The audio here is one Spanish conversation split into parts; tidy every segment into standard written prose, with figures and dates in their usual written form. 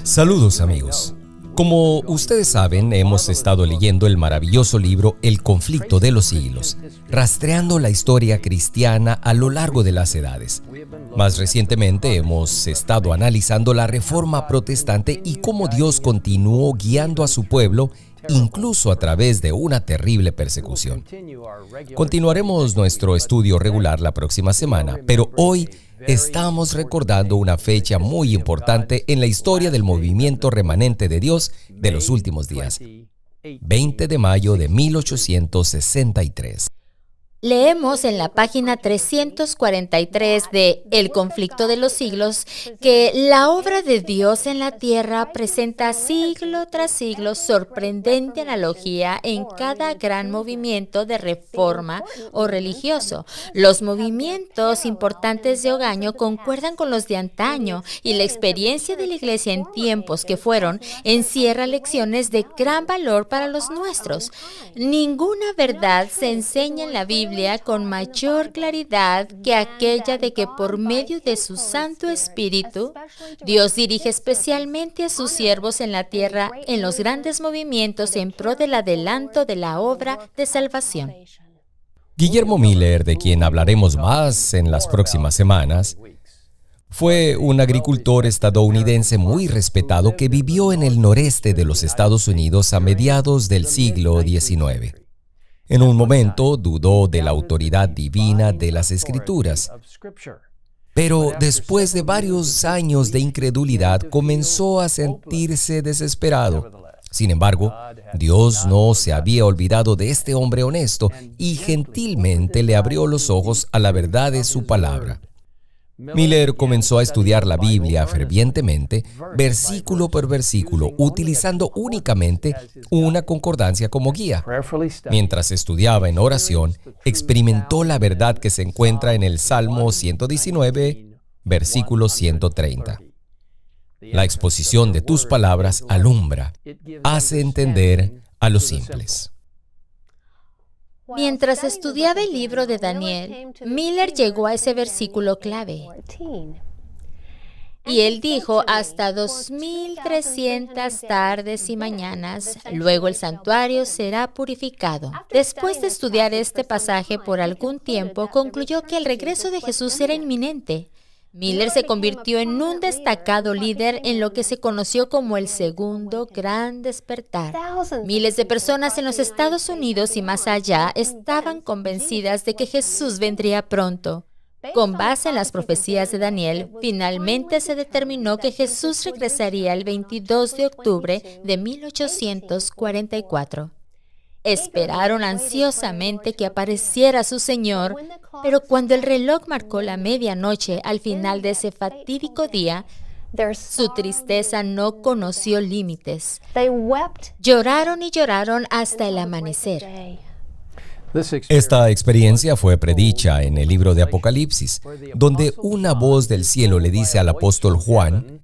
Saludos amigos. Como ustedes saben, hemos estado leyendo el maravilloso libro El conflicto de los siglos, rastreando la historia cristiana a lo largo de las edades. Más recientemente hemos estado analizando la Reforma Protestante y cómo Dios continuó guiando a su pueblo, incluso a través de una terrible persecución. Continuaremos nuestro estudio regular la próxima semana, pero hoy estamos recordando una fecha muy importante en la historia del movimiento remanente de Dios de los últimos días, 20 de mayo de 1863. Leemos en la página 343 de El conflicto de los siglos que la obra de Dios en la tierra presenta siglo tras siglo sorprendente analogía en cada gran movimiento de reforma o religioso. Los movimientos importantes de Ogaño concuerdan con los de antaño y la experiencia de la Iglesia en tiempos que fueron encierra lecciones de gran valor para los nuestros. Ninguna verdad se enseña en la Biblia con mayor claridad que aquella de que por medio de su Santo Espíritu, Dios dirige especialmente a sus siervos en la tierra en los grandes movimientos en pro del adelanto de la obra de salvación. Guillermo Miller, de quien hablaremos más en las próximas semanas, fue un agricultor estadounidense muy respetado que vivió en el noreste de los Estados Unidos a mediados del siglo XIX. En un momento dudó de la autoridad divina de las Escrituras, pero después de varios años de incredulidad comenzó a sentirse desesperado. Sin embargo, Dios no se había olvidado de este hombre honesto y gentilmente le abrió los ojos a la verdad de su palabra. Miller comenzó a estudiar la Biblia fervientemente, versículo por versículo, utilizando únicamente una concordancia como guía. Mientras estudiaba en oración, experimentó la verdad que se encuentra en el Salmo 119, versículo 130. La exposición de tus palabras alumbra, hace entender a los simples. Mientras estudiaba el libro de Daniel, Miller llegó a ese versículo clave. Y él dijo, hasta 2300 tardes y mañanas, luego el santuario será purificado. Después de estudiar este pasaje por algún tiempo, concluyó que el regreso de Jesús era inminente. Miller se convirtió en un destacado líder en lo que se conoció como el segundo gran despertar. Miles de personas en los Estados Unidos y más allá estaban convencidas de que Jesús vendría pronto. Con base en las profecías de Daniel, finalmente se determinó que Jesús regresaría el 22 de octubre de 1844. Esperaron ansiosamente que apareciera su Señor, pero cuando el reloj marcó la medianoche al final de ese fatídico día, su tristeza no conoció límites. Lloraron y lloraron hasta el amanecer. Esta experiencia fue predicha en el libro de Apocalipsis, donde una voz del cielo le dice al apóstol Juan: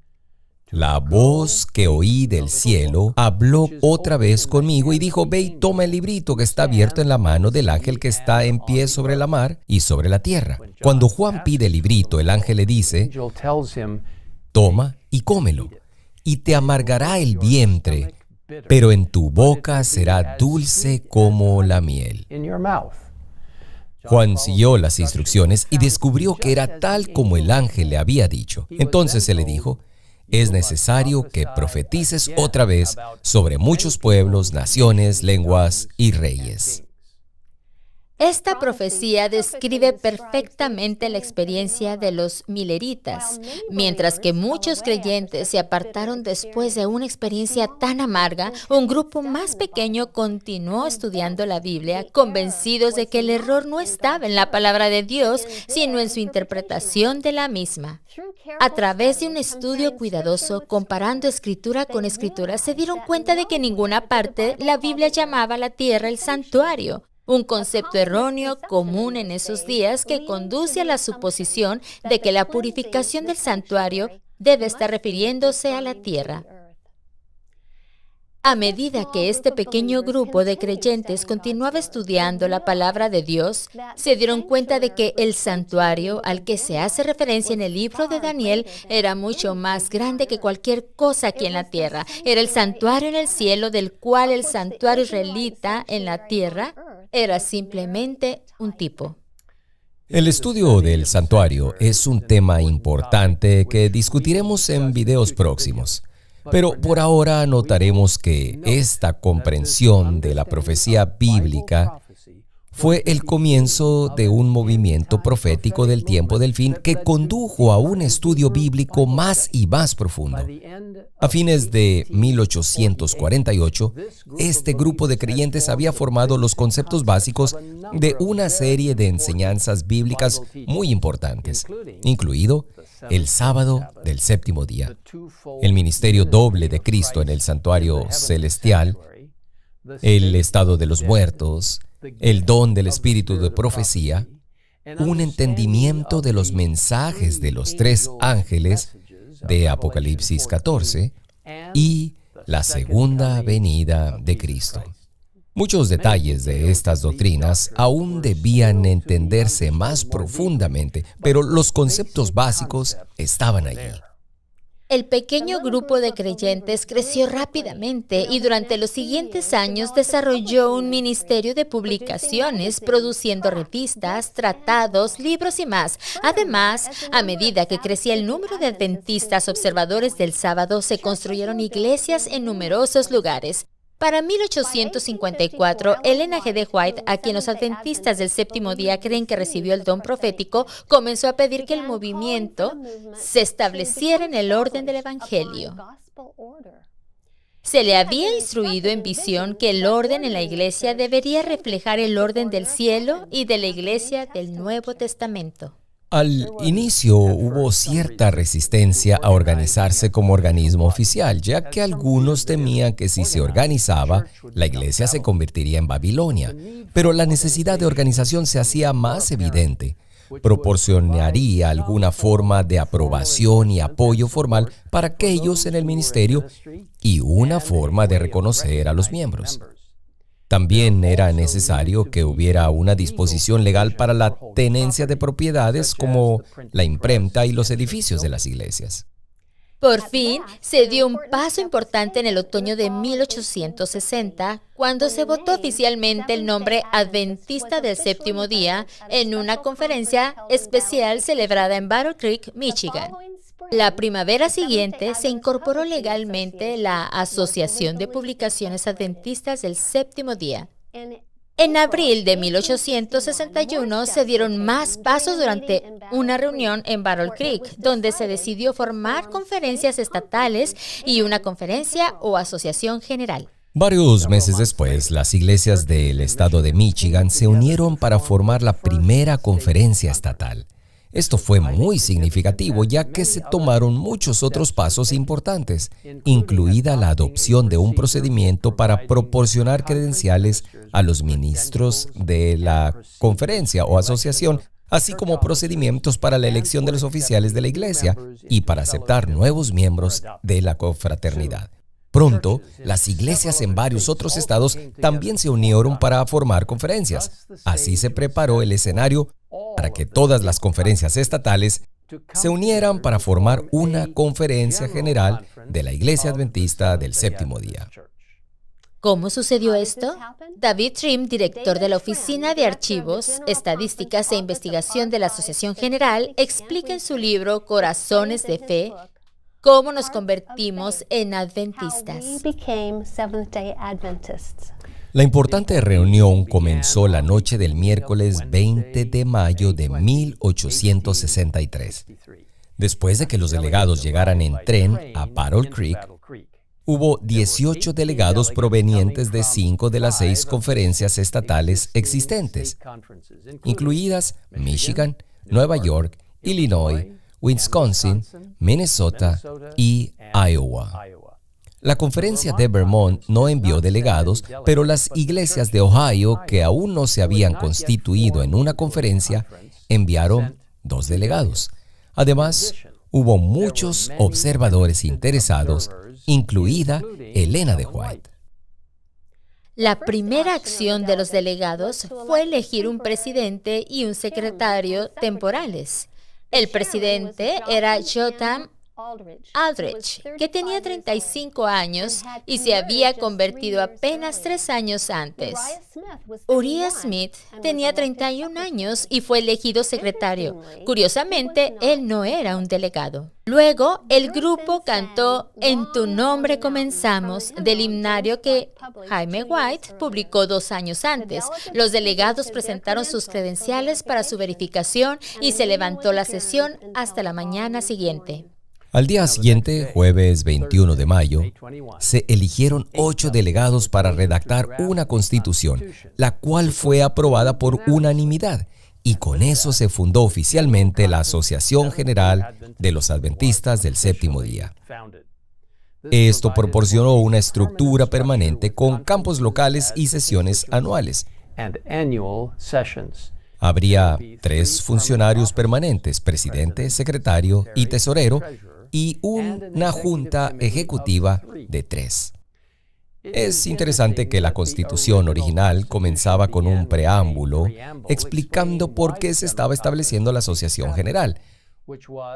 la voz que oí del cielo habló otra vez conmigo y dijo: ve y toma el librito que está abierto en la mano del ángel que está en pie sobre la mar y sobre la tierra. Cuando Juan pide el librito, el ángel le dice: toma y cómelo, y te amargará el vientre, pero en tu boca será dulce como la miel. Juan siguió las instrucciones y descubrió que era tal como el ángel le había dicho. Entonces se le dijo: es necesario que profetices otra vez sobre muchos pueblos, naciones, lenguas y reyes. Esta profecía describe perfectamente la experiencia de los milleritas, mientras que muchos creyentes se apartaron después de una experiencia tan amarga. Un grupo más pequeño continuó estudiando la Biblia, convencidos de que el error no estaba en la palabra de Dios, sino en su interpretación de la misma. A través de un estudio cuidadoso, comparando escritura con escritura, se dieron cuenta de que en ninguna parte la Biblia llamaba a la tierra el santuario. Un concepto erróneo común en esos días que conduce a la suposición de que la purificación del santuario debe estar refiriéndose a la tierra. A medida que este pequeño grupo de creyentes continuaba estudiando la palabra de Dios, se dieron cuenta de que el santuario al que se hace referencia en el libro de Daniel era mucho más grande que cualquier cosa aquí en la tierra. Era el santuario en el cielo, del cual el santuario israelita en la tierra era simplemente un tipo. El estudio del santuario es un tema importante que discutiremos en videos próximos. Pero por ahora notaremos que esta comprensión de la profecía bíblica fue el comienzo de un movimiento profético del tiempo del fin que condujo a un estudio bíblico más y más profundo. A fines de 1848, este grupo de creyentes había formado los conceptos básicos de una serie de enseñanzas bíblicas muy importantes, incluido el sábado del séptimo día, el ministerio doble de Cristo en el santuario celestial, el estado de los muertos, el don del espíritu de profecía, un entendimiento de los mensajes de los tres ángeles de Apocalipsis 14 y la segunda venida de Cristo. Muchos detalles de estas doctrinas aún debían entenderse más profundamente, pero los conceptos básicos estaban allí. El pequeño grupo de creyentes creció rápidamente y durante los siguientes años desarrolló un ministerio de publicaciones, produciendo revistas, tratados, libros y más. Además, a medida que crecía el número de adventistas observadores del sábado, se construyeron iglesias en numerosos lugares. Para 1854, Ellen G. White, a quien los adventistas del séptimo día creen que recibió el don profético, comenzó a pedir que el movimiento se estableciera en el orden del Evangelio. Se le había instruido en visión que el orden en la iglesia debería reflejar el orden del cielo y de la iglesia del Nuevo Testamento. Al inicio hubo cierta resistencia a organizarse como organismo oficial, ya que algunos temían que si se organizaba, la iglesia se convertiría en Babilonia. Pero la necesidad de organización se hacía más evidente. Proporcionaría alguna forma de aprobación y apoyo formal para aquellos en el ministerio y una forma de reconocer a los miembros. También era necesario que hubiera una disposición legal para la tenencia de propiedades como la imprenta y los edificios de las iglesias. Por fin, se dio un paso importante en el otoño de 1860, cuando se votó oficialmente el nombre Adventista del Séptimo Día en una conferencia especial celebrada en Battle Creek, Michigan. La primavera siguiente se incorporó legalmente la Asociación de Publicaciones Adventistas del Séptimo Día. En abril de 1861 se dieron más pasos durante una reunión en Battle Creek, donde se decidió formar conferencias estatales y una conferencia o asociación general. Varios meses después, las iglesias del estado de Michigan se unieron para formar la primera conferencia estatal. Esto fue muy significativo, ya que se tomaron muchos otros pasos importantes, incluida la adopción de un procedimiento para proporcionar credenciales a los ministros de la conferencia o asociación, así como procedimientos para la elección de los oficiales de la iglesia y para aceptar nuevos miembros de la confraternidad. Pronto, las iglesias en varios otros estados también se unieron para formar conferencias. Así se preparó el escenario para que todas las conferencias estatales se unieran para formar una conferencia general de la Iglesia Adventista del Séptimo Día. ¿Cómo sucedió esto? David Trim, director de la Oficina de Archivos, Estadísticas e Investigación de la Asociación General, explica en su libro Corazones de Fe cómo nos convertimos en adventistas. La importante reunión comenzó la noche del miércoles 20 de mayo de 1863. Después de que los delegados llegaran en tren a Battle Creek, hubo 18 delegados provenientes de 5 de las 6 conferencias estatales existentes, incluidas Michigan, Nueva York, Illinois, Wisconsin, Minnesota y Iowa. La conferencia de Vermont no envió delegados, pero las iglesias de Ohio, que aún no se habían constituido en una conferencia, enviaron 2 delegados. Además, hubo muchos observadores interesados, incluida Elena de White. La primera acción de los delegados fue elegir un presidente y un secretario temporales. El presidente era Jotham Aldrich, que tenía 35 años y se había convertido apenas 3 años antes. Uriah Smith tenía 31 años y fue elegido secretario. Curiosamente, él no era un delegado. Luego, el grupo cantó En tu nombre comenzamos, del himnario que Jaime White publicó 2 años antes. Los delegados presentaron sus credenciales para su verificación y se levantó la sesión hasta la mañana siguiente. Al día siguiente, jueves 21 de mayo, se eligieron 8 delegados para redactar una constitución, la cual fue aprobada por unanimidad, y con eso se fundó oficialmente la Asociación General de los Adventistas del Séptimo Día. Esto proporcionó una estructura permanente con campos locales y sesiones anuales. Habría 3 funcionarios permanentes, presidente, secretario y tesorero, y una junta ejecutiva de 3. Es interesante que la Constitución original comenzaba con un preámbulo explicando por qué se estaba estableciendo la Asociación General.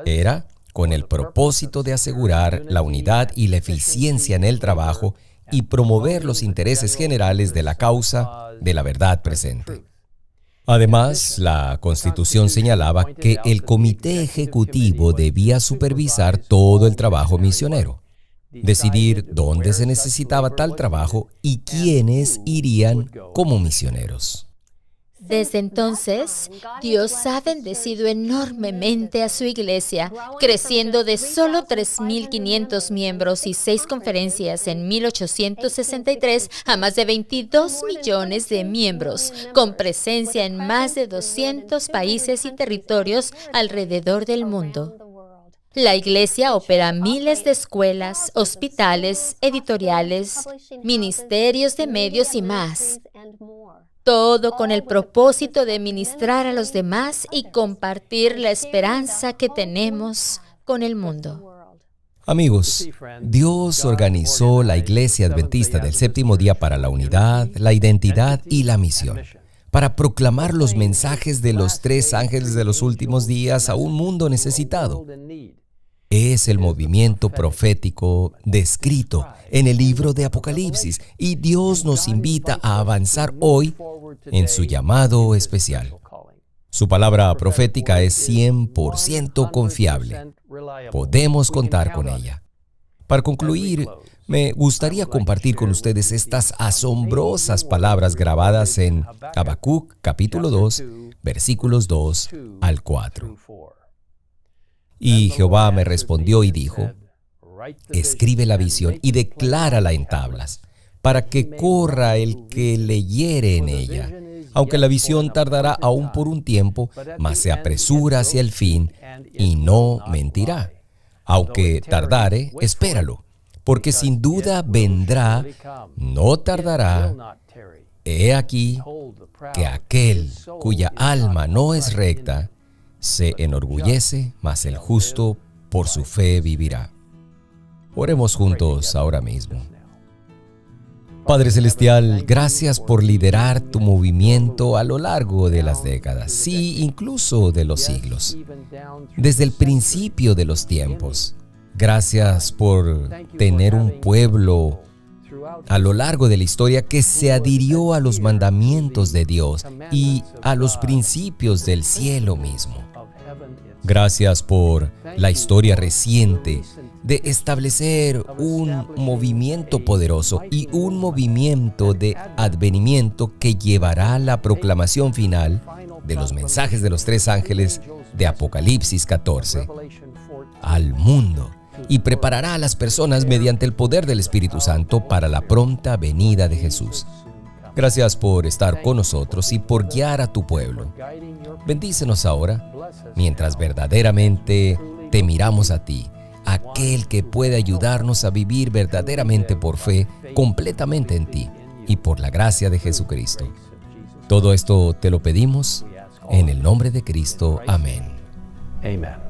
Era con el propósito de asegurar la unidad y la eficiencia en el trabajo y promover los intereses generales de la causa de la verdad presente. Además, la Constitución señalaba que el Comité Ejecutivo debía supervisar todo el trabajo misionero, decidir dónde se necesitaba tal trabajo y quiénes irían como misioneros. Desde entonces, Dios ha bendecido enormemente a su iglesia, creciendo de solo 3.500 miembros y 6 conferencias en 1863 a más de 22 millones de miembros, con presencia en más de 200 países y territorios alrededor del mundo. La iglesia opera miles de escuelas, hospitales, editoriales, ministerios de medios y más. Todo con el propósito de ministrar a los demás y compartir la esperanza que tenemos con el mundo. Amigos, Dios organizó la Iglesia Adventista del Séptimo Día para la unidad, la identidad y la misión, para proclamar los mensajes de los 3 ángeles de los últimos días a un mundo necesitado. Es el movimiento profético descrito en el libro de Apocalipsis, y Dios nos invita a avanzar hoy en su llamado especial. Su palabra profética es 100% confiable. Podemos contar con ella. Para concluir, me gustaría compartir con ustedes estas asombrosas palabras grabadas en Habacuc, capítulo 2, versículos 2 al 4. Y Jehová me respondió y dijo: escribe la visión y declárala en tablas, para que corra el que leyere en ella. Aunque la visión tardará aún por un tiempo, mas se apresura hacia el fin y no mentirá. Aunque tardare, espéralo, porque sin duda vendrá, no tardará. He aquí que aquel cuya alma no es recta se enorgullece, mas el justo por su fe vivirá. Oremos juntos ahora mismo. Padre Celestial, gracias por liderar tu movimiento a lo largo de las décadas, sí, incluso de los siglos, desde el principio de los tiempos. Gracias por tener un pueblo a lo largo de la historia que se adhirió a los mandamientos de Dios y a los principios del cielo mismo. Gracias por la historia reciente de establecer un movimiento poderoso y un movimiento de advenimiento que llevará la proclamación final de los mensajes de los 3 ángeles de Apocalipsis 14 al mundo y preparará a las personas mediante el poder del Espíritu Santo para la pronta venida de Jesús. Gracias por estar con nosotros y por guiar a tu pueblo. Bendícenos ahora, mientras verdaderamente te miramos a ti, aquel que puede ayudarnos a vivir verdaderamente por fe, completamente en ti y por la gracia de Jesucristo. Todo esto te lo pedimos en el nombre de Cristo. Amén. Amen.